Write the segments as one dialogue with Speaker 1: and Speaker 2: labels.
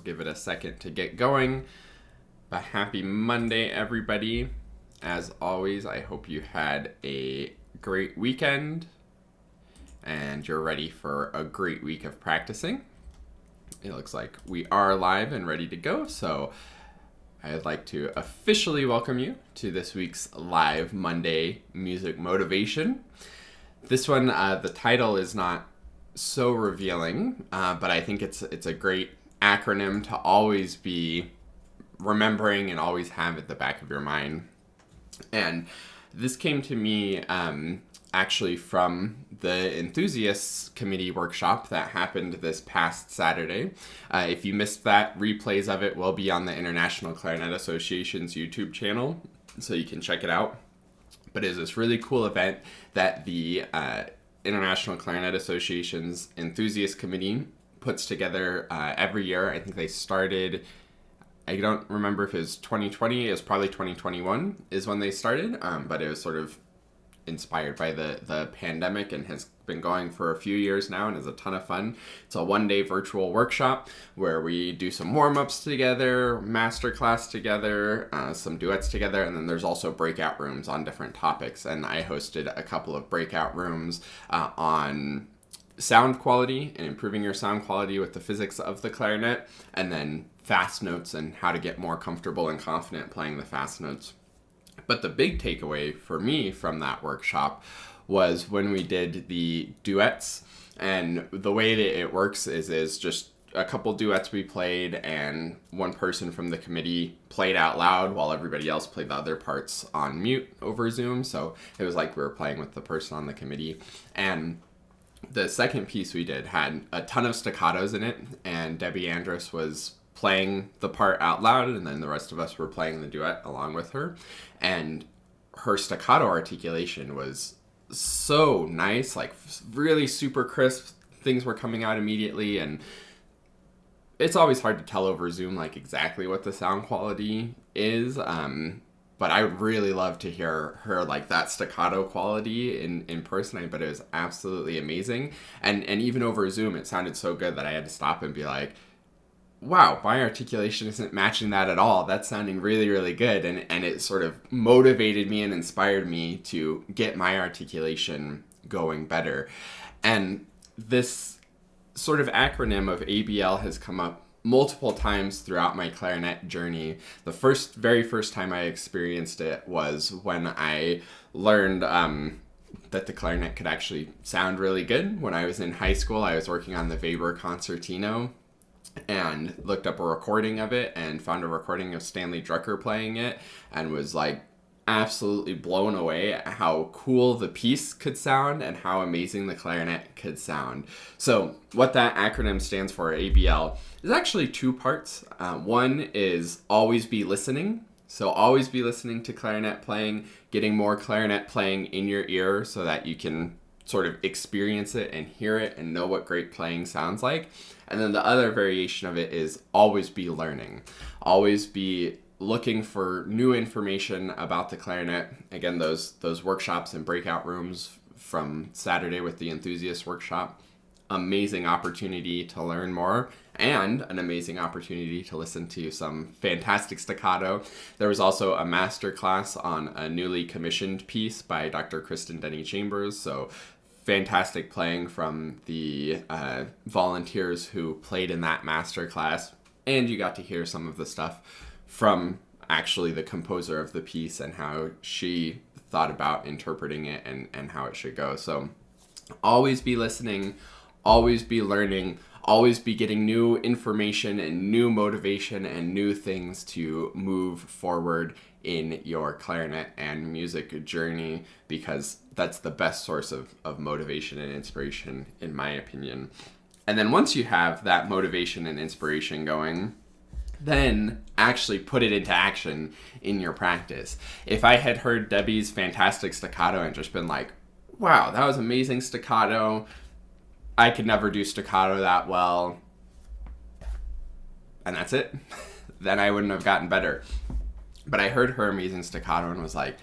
Speaker 1: give it a second to get going. But happy Monday, everybody. As always, I hope you had a great weekend and you're ready for a great week of practicing. It looks like we are live and ready to go, so I'd like to officially welcome you to this week's live Monday music motivation. This one, the title is not so revealing, but I think it's a great acronym to always be remembering and always have at the back of your mind. And this came to me actually from the Enthusiasts Committee workshop that happened this past Saturday. If you missed that, replays of it will be on the International Clarinet Association's YouTube channel, so you can check it out. But it is this really cool event that the International Clarinet Association's Enthusiast Committee puts together every year. I think they started, I don't remember if it was 2020, it was probably 2021 is when they started, but it was sort of inspired by the pandemic and has been going for a few years now and is a ton of fun. It's a one-day virtual workshop where we do some warm-ups together, masterclass together, some duets together, and then there's also breakout rooms on different topics. And I hosted a couple of breakout rooms on sound quality and improving your sound quality with the physics of the clarinet, and then fast notes and how to get more comfortable and confident playing the fast notes. But the big takeaway for me from that workshop was when we did the duets. And the way that it works is just a couple duets we played, and one person from the committee played out loud while everybody else played the other parts on mute over Zoom. So it was like we were playing with the person on the committee. And the second piece we did had a ton of staccatos in it, and Debbie Andrus was playing the part out loud, and then the rest of us were playing the duet along with her. And her staccato articulation was so nice, like really super crisp. Things were coming out immediately, and it's always hard to tell over Zoom like exactly what the sound quality is. But I would really love to hear her like that staccato quality in person, but it was absolutely amazing. And even over Zoom, it sounded so good that I had to stop and be like, wow, my articulation isn't matching that at all. That's sounding really, really good. And it sort of motivated me and inspired me to get my articulation going better. And this sort of acronym of ABL has come up multiple times throughout my clarinet journey. The very first time I experienced it was when I learned that the clarinet could actually sound really good. When I was in high school, I was working on the Weber Concertino and looked up a recording of it and found a recording of Stanley Drucker playing it and was like absolutely blown away at how cool the piece could sound and how amazing the clarinet could sound. So what that acronym stands for, ABL, is actually two parts. One is always be listening. So always be listening to clarinet playing, getting more clarinet playing in your ear so that you can sort of experience it and hear it and know what great playing sounds like. And then the other variation of it is always be learning. Always be looking for new information about the clarinet. Again, those workshops and breakout rooms from Saturday with the Enthusiast Workshop, amazing opportunity to learn more and an amazing opportunity to listen to some fantastic staccato. There was also a master class on a newly commissioned piece by Dr. Kristen Denny Chambers, so fantastic playing from the volunteers who played in that master class, and you got to hear some of the stuff from actually the composer of the piece and how she thought about interpreting it and how it should go. So always be listening, always be learning, always be getting new information and new motivation and new things to move forward in your clarinet and music journey, because that's the best source of motivation and inspiration, in my opinion. And then once you have that motivation and inspiration going, then actually put it into action in your practice. If I had heard Debbie's fantastic staccato and just been like, wow, that was amazing staccato, I could never do staccato that well, and that's it, then I wouldn't have gotten better. But I heard her amazing staccato and was like,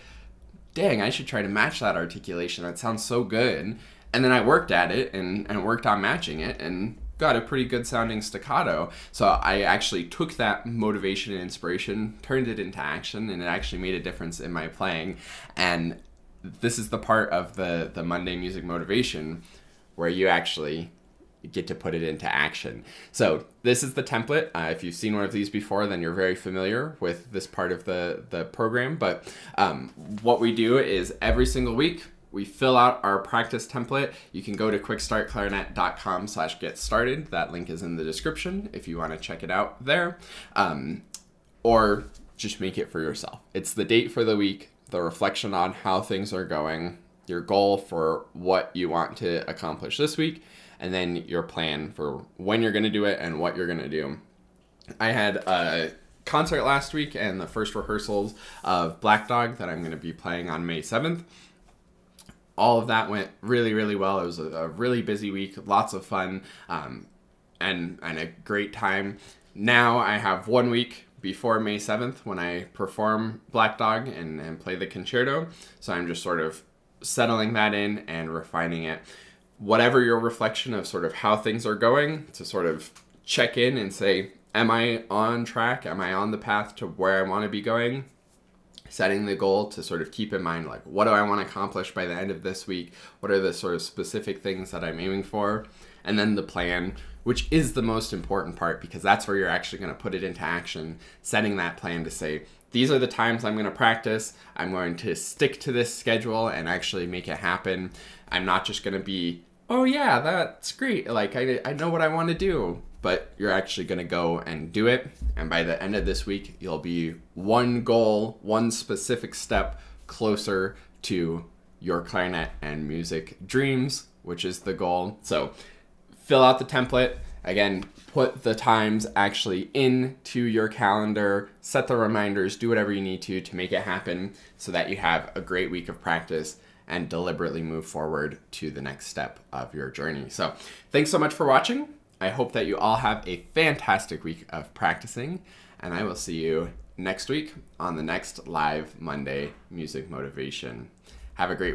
Speaker 1: dang, I should try to match that articulation. That sounds so good. And then I worked at it and worked on matching it, and got a pretty good sounding staccato. So I actually took that motivation and inspiration, turned it into action, and it actually made a difference in my playing. And this is the part of the Monday Music Motivation where you actually get to put it into action. So this is the template. If you've seen one of these before, then you're very familiar with this part of the program. But what we do is every single week, we fill out our practice template. You can go to quickstartclarinet.com/get started. That link is in the description if you want to check it out there. Or just make it for yourself. It's the date for the week, the reflection on how things are going, your goal for what you want to accomplish this week, and then your plan for when you're going to do it and what you're going to do. I had a concert last week and the first rehearsals of Black Dog that I'm going to be playing on May 7th. All of that went really, really well. It was a really busy week, lots of fun, and a great time. Now I have 1 week before May 7th when I perform Black Dog and play the concerto. So I'm just sort of settling that in and refining it. Whatever your reflection of sort of how things are going, to sort of check in and say, am I on track? Am I on the path to where I want to be going? Setting the goal to sort of keep in mind, like, what do I want to accomplish by the end of this week? What are the sort of specific things that I'm aiming for? And then the plan, which is the most important part, because that's where you're actually going to put it into action. Setting that plan to say, these are the times I'm going to practice. I'm going to stick to this schedule and actually make it happen. I'm not just going to be, oh yeah, that's great. Like, I know what I want to do. But you're actually going to go and do it. And by the end of this week, you'll be one goal, one specific step closer to your clarinet and music dreams, which is the goal. So fill out the template. Again, put the times actually into your calendar, set the reminders, do whatever you need to make it happen so that you have a great week of practice and deliberately move forward to the next step of your journey. So thanks so much for watching. I hope that you all have a fantastic week of practicing, and I will see you next week on the next live Monday Music Motivation. Have a great week.